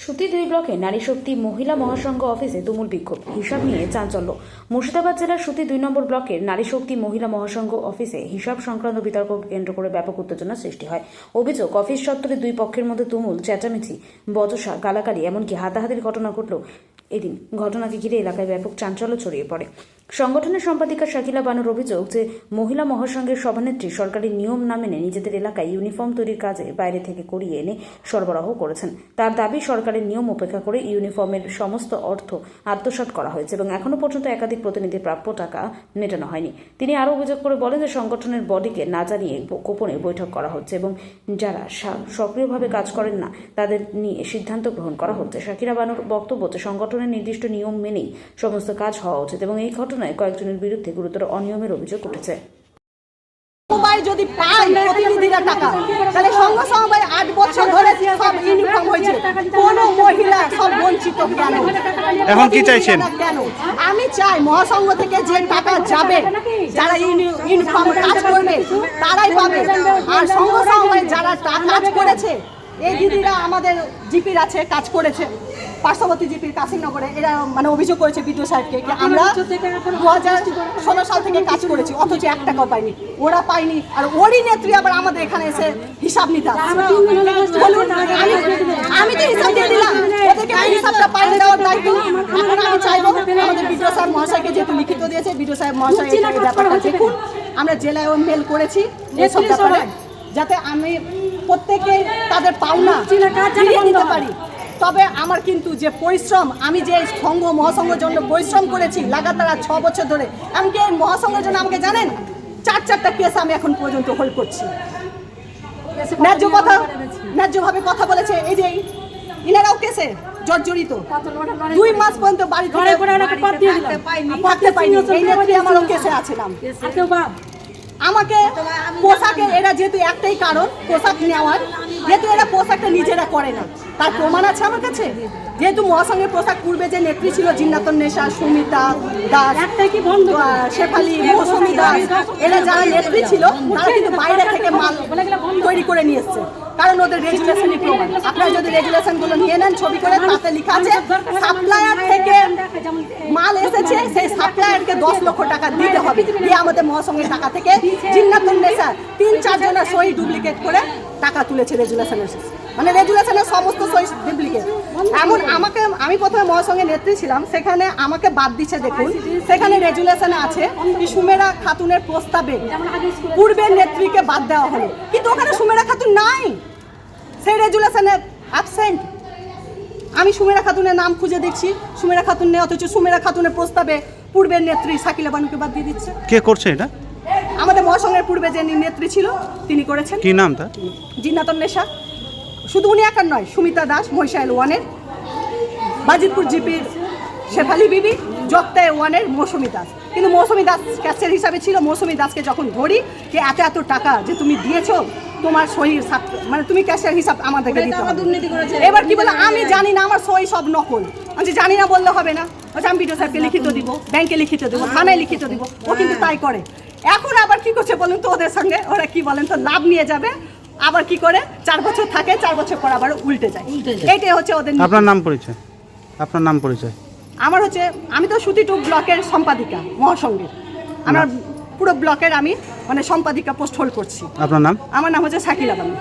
সুতি 2 ব্লকে নারী শক্তি মহিলা মহাসংঘ অফিসে তুমুল বিক্ষোভ, হিসাব নিয়ে চাঞ্চল্য। মুর্শিদাবাদ জেলার সুতি 2 নম্বর ব্লকের নারী শক্তি মহিলা মহাসংঘ অফিসে হিসাব সংক্রান্ত বিতর্ককে কেন্দ্র করে ব্যাপক উত্তেজনা সৃষ্টি হয়। অভিযোগ, অফিস চত্বরে দুই পক্ষের মধ্যে তুমুল চেঁচামেচি, বচসা, গালাগালি, এমনকি হাতাহাতির ঘটনা ঘটল এদিন। ঘটনাকে ঘিরে এলাকায় ব্যাপক চাঞ্চল্য ছড়িয়ে পড়ে। সংগঠনের সম্পাদিকা শাকিলা বানুর অভিযোগ যে মহিলা মহাসংঘের সভানেত্রী সরকারি নিয়ম না মেনে নিজেদের এলাকায় ইউনিফর্ম তৈরির কাজে বাইরে থেকে করিয়ে এনে সরবরাহ করেছেন। তার দাবি, সরকারের নিয়ম উপেক্ষা করে ইউনিফর্মের সমস্ত অর্থ আত্মসাৎ করা হয়েছে এবং এখনো পর্যন্ত একাধিক প্রতিনিধির প্রাপ্য টাকা মেটানো হয়নি। তিনি আরও অভিযোগ করে বলেন যে সংগঠনের বডিকে না জানিয়ে গোপনে বৈঠক করা হচ্ছে এবং যারা সক্রিয়ভাবে কাজ করেন না তাদের নিয়ে সিদ্ধান্ত গ্রহণ করা হচ্ছে। শাকিলা বানুর বক্তব্য, সংগঠনের নির্দিষ্ট নিয়ম মেনেই সমস্ত কাজ হওয়া উচিত এবং এই ঘটনায় কয়েকজনের বিরুদ্ধে গুরুতর অনিয়মের অভিযোগ উঠেছে। যদি পায় প্রতিনিধিরা টাকা, তাহলে সংঘ সমবায় 8 বছর ধরে সব ইউনিফর্ম হয়েছে, কোন মহিলা সব বঞ্চিত কেন? এখন কি চাইছেন? কেন আমি চাই মহাসংঘ থেকে যে টাকা যাবে, যারা ইউনিফর্ম কাজ করবে তারাই পাবে। আর সংঘ সমবায় যারা কাজ করেছে, এই দিদিরা আমাদের জিপির আছে, কাজ করেছে পার্শ্ববর্তী জিপির কাশিমনগরে, এরা মানে অভিযোগ করেছে বিডিও সাহেবকে যে আমরা 2016 সাল থেকে কাজ করেছি, অথচ 1 টাকাও পাইনি। ওরা পাইনি, আর ওরই নেত্রী আবার আমাদের এখানে এসে হিসাব নিতে আসছে। আমি তো হিসাব দিয়ে দিলাম, ওদেরকে হিসাবটা পাইয়ে দেওয়ার দায়িত্ব। এখন আমি চাইবো আমাদের বিডিও সাহেব মহাশয়কে যেহেতু লিখিত দিয়েছে, বিডিও সাহেব মহাশয় এই ব্যাপারটা দেখুন। আমরা জেলায় মেল করেছি এসব ব্যাপারে, যাতে আমি প্রত্যেকে তাদের পাওনা ফিরিয়ে দিতে পারি। তবে আমার কিন্তু যে পরিশ্রম, আমি যে সংঘ মহাসংঘের জন্য পরিশ্রম করেছি লাগাতার 6 বছর ধরে, এমনকি এই মহাসংঘের জন্য আমাকে জানেন 4টা কেস আমি এখন পর্যন্ত হোল্ড করছি। ন্যায্যভাবে কথা বলেছে, এই যে ইনারাও কেসে জর্জরিত, 2 মাস পর্যন্ত বাড়ি থাকতে পাইনি। এই নেত্রী আমারও কেসে আছিলাম। আমাকে পোশাকে এরা যেহেতু একটাই কারণ পোশাক নেওয়ার, যেহেতু এরা পোশাকটা নিজেরা করে না, তার প্রমাণ আছে আমার কাছে। যেহেতু মহাসংঘের পোশাক পূর্বে যে নেত্রী ছিল জিন্নাতুন নেশা, সুমিতা দাস, শেফালি, মৌসুমী দাস, এরা যারা নেত্রী ছিল তারা কিন্তু বাইরে থেকে মাল তৈরি করে নিয়ে এসছে, কারণ ওদের রেগুলেশনই প্রমাণ। আপনারা যদি রেগুলেশনগুলো নিয়ে নেন ছবি করে, তাতে লেখা আছে সাপ্লায়ার থেকে মাল এসেছে, সেই সাপ্লায়ারকে 10 লক্ষ টাকা দিতে হবে। দিয়ে আমাদের মহাসংঘের টাকা থেকে জিন্নাতুন নেশা 3-4 জনের সই ডুপ্লিকেট করে টাকা তুলেছে রেগুলেশনের, মানে রেগুলেশনের সমস্ত সই ডুপ্লিকেট। এমন আমি প্রথমে মহাসংঘের নেত্রী ছিলাম, সেখানে আমাকে বাদ দিচ্ছে। দেখুন সেখানে রেগুলেশনে আছে সুমেরা খাতুনের প্রস্তাবে পূর্বের নেত্রীকে বাদ দেওয়া হলো, কিন্তু ওখানে সুমেরা খাতুন নাই, সেই রেগুলেশনে অ্যাবসেন্ট। আমি সুমেরা খাতুনের নাম খুঁজে দেখছি, সুমেরা খাতুন নেই, অথচ সুমেরা খাতুনের প্রস্তাবে পূর্বের নেত্রী শাকিলা বানুকে বাদ দিয়ে দিচ্ছে। কে করছে এটা? আমাদের মহাসংঘের পূর্বে যে নেত্রী ছিল তিনি করেছেন। কি নাম তার? জিন্নাতুন নেশা। শুধু উনি একার নয়, সুমিতা দাস মহিষাইল 1-এর, বাজিতপুর জিপির শেফালি বিবি, জগতায় 1-এর মৌসুমী দাস। কিন্তু মৌসুমী দাস ক্যাশিয়ার হিসাবে ছিল। মৌসুমী দাসকে যখন ধরি যে এত টাকা যে তুমি দিয়েছো, তোমার সই মানে তুমি ক্যাশিয়ার হিসাব আমাদেরকে দিতে হবে। এবার কি বলে, আমি জানি না, আমার সই সব নকল। আমি জানি না বললে হবে না, আমি বিডিও সাহেবকে লিখিত দিব, ব্যাংকে লিখিত দিব, থানায় লিখিত দিব, ও কিন্তু তাই করে। এখন আবার কি করছে বলুন তো, ওদের সঙ্গে ওরা কি বলেন তো, লাভ নিয়ে যাবে, আবার কি করে 4 বছর থাকে, 4 বছর পর আবার উল্টে যায়। এইটাই হচ্ছে ওদের। আপনার নাম পরিচয়? আপনার নাম পরিচয়? আমার হচ্ছে, আমি তো সুতি 2 ব্লকের সম্পাদিকা মহাসংঘের। আমার পুরো ব্লকের আমি মানে সম্পাদিকা পোস্ট হোল্ড করছি। আপনার নাম? আমার নাম হচ্ছে শাকিলা বানু।